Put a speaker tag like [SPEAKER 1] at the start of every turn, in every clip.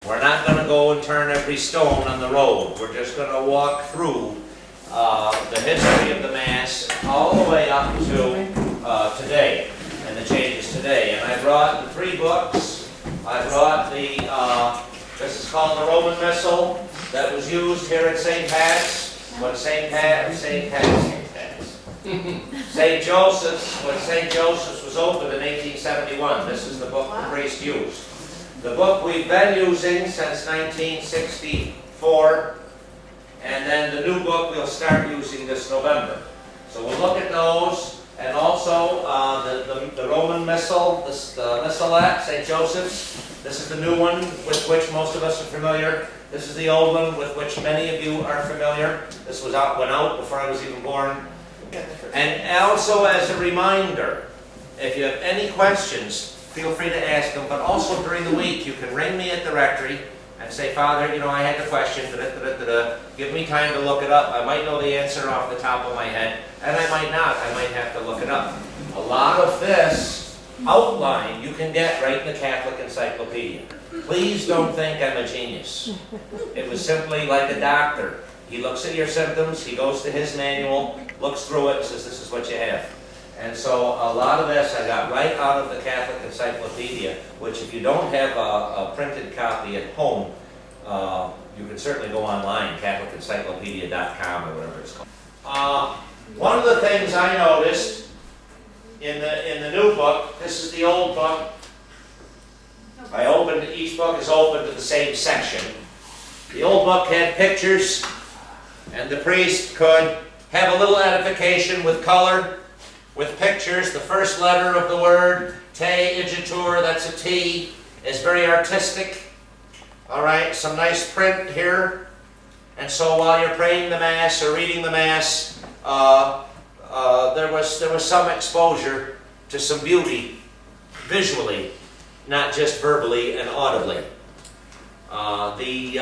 [SPEAKER 1] We're not going to go and turn every stone on the road. We're just going to walk through the history of the Mass all the way up to today, and the changes today. And I brought the 3 books. I brought this is called the Roman Missal that was used here at St. Pat's, when St. Joseph's, when St. Joseph's was opened in 1871. This is the book the priest used. The book we've been using since 1964, and then the new book we'll start using this November. So we'll look at those, and also the Roman Missal, the Missalette, St. Joseph's. This is the new one with which most of us are familiar. This is the old one with which many of you are familiar. This went out before I was even born. And also as a reminder, if you have any questions, feel free to ask them, but also during the week you can ring me at the rectory and say, Father, you know, I had the question, give me time to look it up. I might know the answer off the top of my head, and I might not. I might have to look it up. A lot of this outline you can get right in the Catholic Encyclopedia. Please don't think I'm a genius. It was simply like a doctor. He looks at your symptoms, he goes to his manual, looks through it, and says, this is what you have. And so a lot of this I got right out of the Catholic Encyclopedia, which if you don't have a printed copy at home, you can certainly go online, catholicencyclopedia.com or whatever it's called. One of the things I noticed in the new book, this is the old book. Each book is open to the same section. The old book had pictures, and the priest could have a little edification with color, with pictures. The first letter of the word, te igitur, that's a T, is very artistic. All right, some nice print here. And so while you're praying the Mass or reading the Mass, there was some exposure to some beauty visually, not just verbally and audibly. The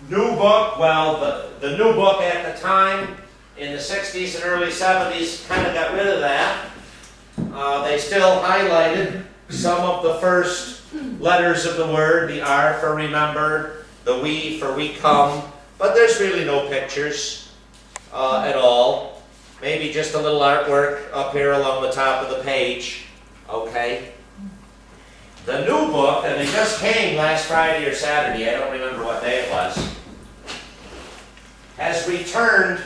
[SPEAKER 1] new book, well, the new book at the time, in the 60s and early 70s, kind of got rid of that. They still highlighted some of the first letters of the word, the R for remember, the we for we come, but there's really no pictures at all. Maybe just a little artwork up here along the top of the page, okay? The new book, and it just came last Friday or Saturday, I don't remember what day it was, has returned.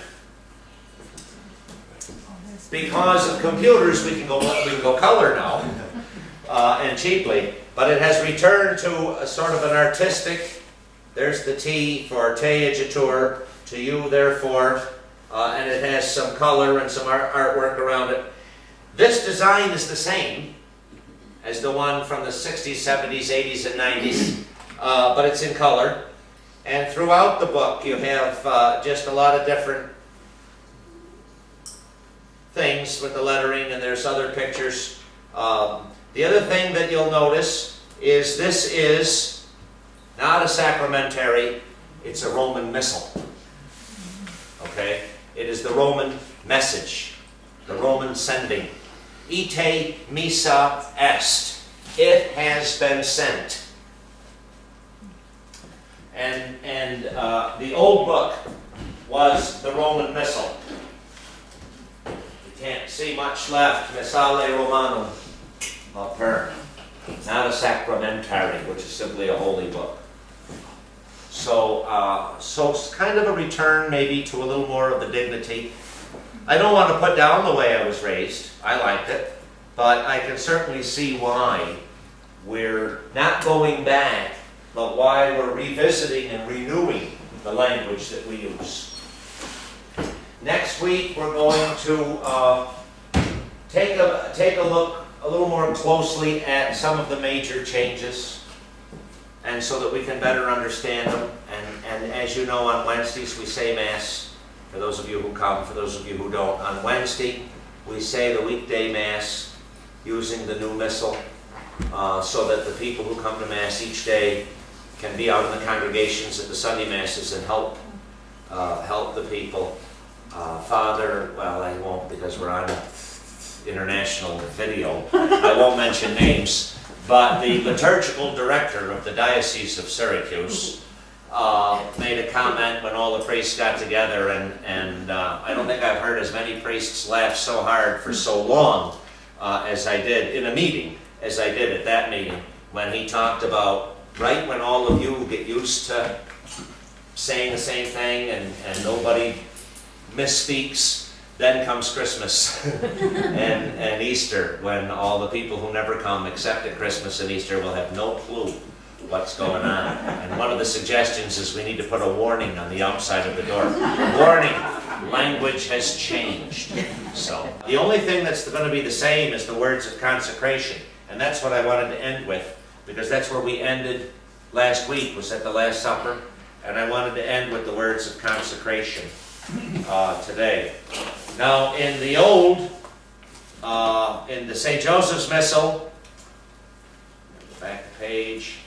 [SPEAKER 1] Because of computers, we can go color now, and cheaply. But it has returned to a sort of an artistic. There's the T for te igitur, to you therefore, and it has some color and some artwork around it. This design is the same as the one from the 60s, 70s, 80s, and 90s, but it's in color. And throughout the book, you have just a lot of different things with the lettering, and there's other pictures. The other thing that you'll notice is this is not a sacramentary, it's a Roman missal. Okay? It is the Roman message, the Roman sending. Ite missa est. It has been sent. And the old book was the Roman missal. Can't see much left. Missale Romanum up here. Not a sacramentary, which is simply a holy book. So it's kind of a return maybe to a little more of the dignity. I don't want to put down the way I was raised. I liked it. But I can certainly see why we're not going back, but why we're revisiting and renewing the language that we use. Next week, we're going to take a look a little more closely at some of the major changes, and so that we can better understand them. And as you know, on Wednesdays we say Mass, for those of you who come, for those of you who don't. On Wednesday, we say the weekday Mass using the new Missal, so that the people who come to Mass each day can be out in the congregations at the Sunday Masses and help the people. Father, well, I won't because we're on international video. I won't mention names, But the liturgical director of the Diocese of Syracuse made a comment when all the priests got together, and I don't think I've heard as many priests laugh so hard for so long as I did in a meeting, as I did at that meeting, when he talked about, right when all of you get used to saying the same thing and nobody misspeaks, then comes Christmas and Easter, when all the people who never come except at Christmas and Easter will have no clue what's going on. And one of the suggestions is we need to put a warning on the outside of the door. Warning, language has changed. So the only thing that's going to be the same is the words of consecration. And that's what I wanted to end with, because that's where we ended last week, was at the Last Supper. And I wanted to end with the words of consecration today. Now, in the old, in the St. Joseph's Missal, back the page,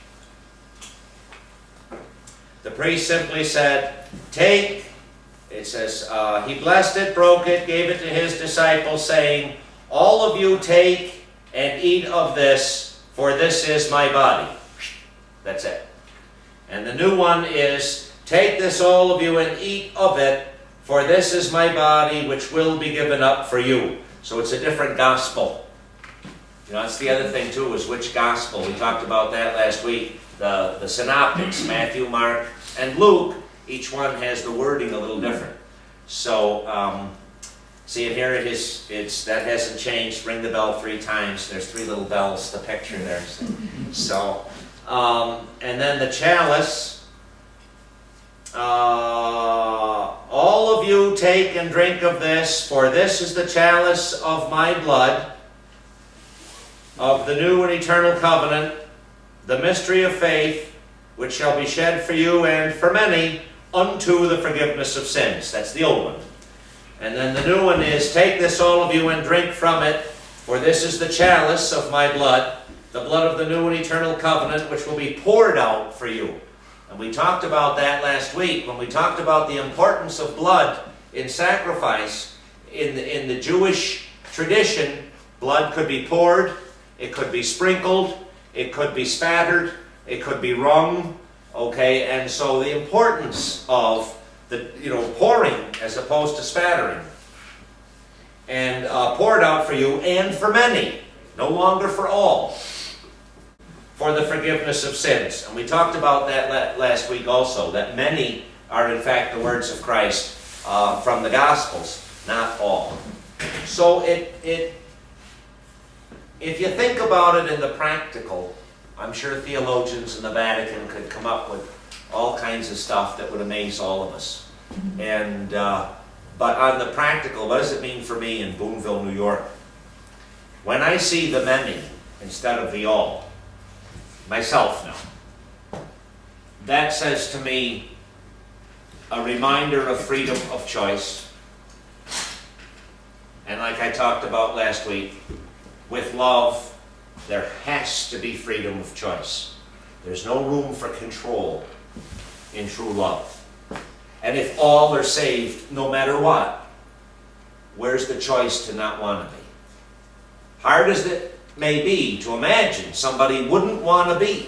[SPEAKER 1] the priest simply said, take, it says, he blessed it, broke it, gave it to his disciples, saying, all of you take and eat of this, for this is my body. That's it. And the new one is, take this all of you and eat of it, for this is my body which will be given up for you. So it's a different gospel. You know, that's the other thing too, is which gospel. We talked about that last week. The synoptics, Matthew, Mark, and Luke, each one has the wording a little different. So, see it here, that hasn't changed. Ring the bell 3 times. There's 3 little bells, the picture there. So, and then the chalice, all of you take and drink of this, for this is the chalice of my blood, of the new and eternal covenant, the mystery of faith, which shall be shed for you and for many unto the forgiveness of sins. That's the old one. And then the new one is, take this all of you and drink from it, for this is the chalice of my blood, the blood of the new and eternal covenant, which will be poured out for you. And we talked about that last week, when we talked about the importance of blood in sacrifice. In the Jewish tradition, blood could be poured, it could be sprinkled, it could be spattered, it could be wrung, okay? And so the importance of the, pouring as opposed to spattering. And poured out for you and for many, no longer for all, for the forgiveness of sins. And we talked about that last week also, that many are in fact the words of Christ from the Gospels, not all. So if you think about it in the practical, I'm sure theologians in the Vatican could come up with all kinds of stuff that would amaze all of us. And but on the practical, what does it mean for me in Boonville, New York? When I see the many instead of the all, myself now, that says to me a reminder of freedom of choice. And like I talked about last week, with love, there has to be freedom of choice. There's no room for control in true love. And if all are saved, no matter what, where's the choice to not want to be? Hard as it may be to imagine somebody wouldn't want to be,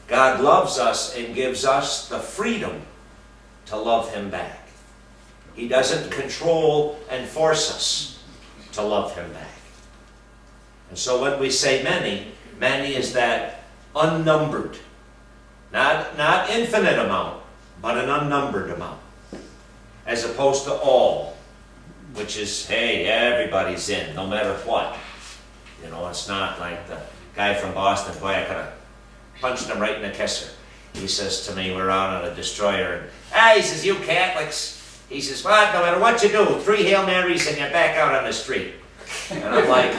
[SPEAKER 1] God loves us and gives us the freedom to love Him back. He doesn't control and force us to love Him back. And so when we say many, many is that unnumbered, not infinite amount, but an unnumbered amount, as opposed to all, which is, hey, everybody's in, no matter what. It's not like the guy from Boston. Boy, I could have punched him right in the kisser. He says to me, we're out on a destroyer, and he says, you Catholics, he says, well, no matter what you do, 3 Hail Marys and you're back out on the street. And I'm like,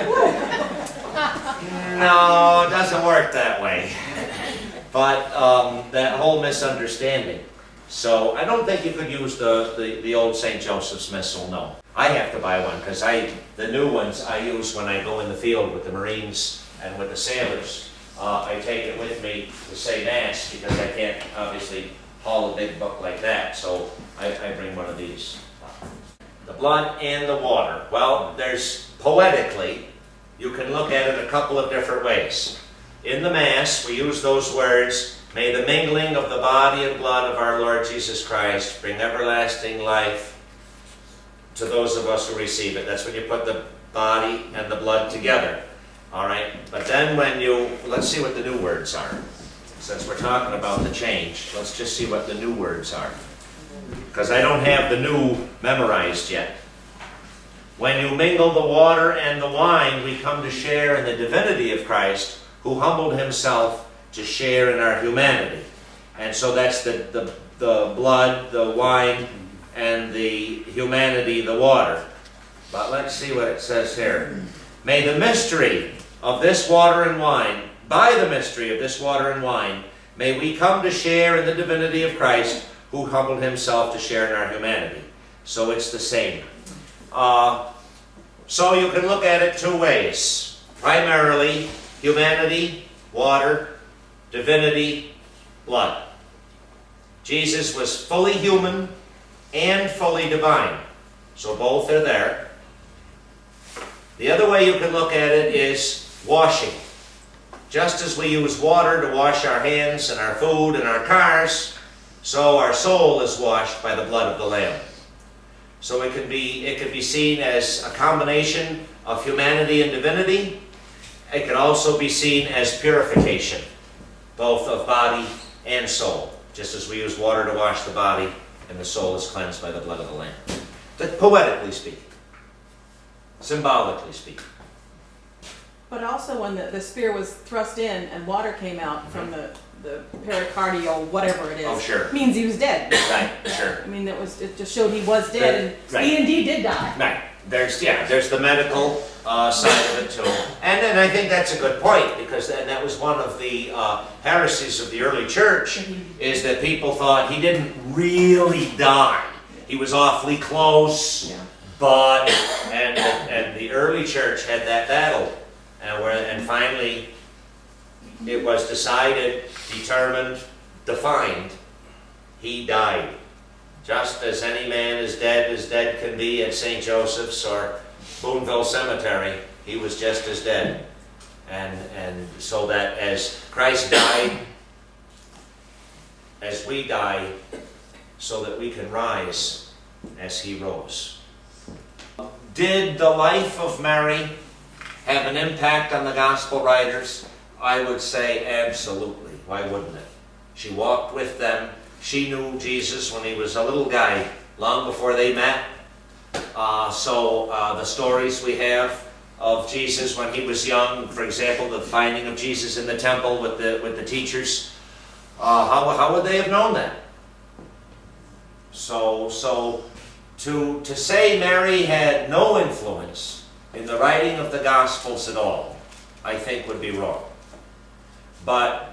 [SPEAKER 1] no, it doesn't work that way. But that whole misunderstanding. So I don't think you could use the old St. Joseph's Missal, no. I have to buy one, because the new ones I use when I go in the field with the Marines and with the sailors. I take it with me to say Mass, because I can't obviously haul a big book like that, so I bring one of these. The blood and the water. Well, there's, poetically, you can look at it a couple of different ways. in the Mass, we use those words, may the mingling of the body and blood of our Lord Jesus Christ bring everlasting life to those of us who receive it. That's when you put the body and the blood together. All right? But then when you, let's see what the new words are. Since we're talking about the change, let's just see what the new words are. Because I don't have the new memorized yet. When you mingle the water and the wine, we come to share in the divinity of Christ, who humbled himself to share in our humanity. And so that's the blood, the wine, and the humanity, the water. But let's see what it says here. May the mystery of this water and wine, by the mystery of this water and wine, may we come to share in the divinity of Christ, who humbled himself to share in our humanity. So it's the same. So you can look at it two ways. Primarily, humanity, water, divinity, blood. Jesus was fully human and fully divine. So both are there. The other way you can look at it is washing. Just as we use water to wash our hands and our food and our cars, so our soul is washed by the blood of the Lamb. So it can be seen as a combination of humanity and divinity. It can also be seen as purification, both of body and soul, just as we use water to wash the body and the soul is cleansed by the blood of the Lamb. But poetically speaking, symbolically speaking.
[SPEAKER 2] But also when the spear was thrust in and water came out from the pericardial, whatever it is,
[SPEAKER 1] Oh, sure.
[SPEAKER 2] means he was dead.
[SPEAKER 1] Right, sure.
[SPEAKER 2] I mean, it just showed he was dead, and
[SPEAKER 1] Right.
[SPEAKER 2] he indeed did die.
[SPEAKER 1] Right. There's the medical side of it too. And then I think that's a good point, because that was one of the heresies of the early church, is that people thought he didn't really die. He was awfully close,
[SPEAKER 2] Yeah.
[SPEAKER 1] but, and the early church had that battle, and finally it was decided, determined, defined, he died. Just as any man is dead can be at St. Joseph's or Boonville Cemetery, he was just as dead. And so that as Christ died, as we die, so that we can rise as he rose. Did the life of Mary have an impact on the gospel writers? I would say absolutely. Why wouldn't it? She walked with them. She knew Jesus when he was a little guy, long before they met. So the stories we have of Jesus when he was young, for example, the finding of Jesus in the temple with the teachers, how would they have known that? So to say Mary had no influence in the writing of the Gospels at all, I think would be wrong. But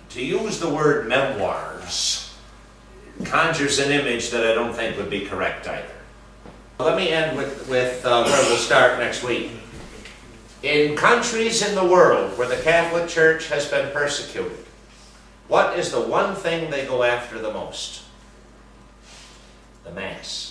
[SPEAKER 1] to use the word memoirs conjures an image that I don't think would be correct either. Let me end with where we'll start next week. In countries in the world where the Catholic Church has been persecuted, what is the one thing they go after the most? The Mass.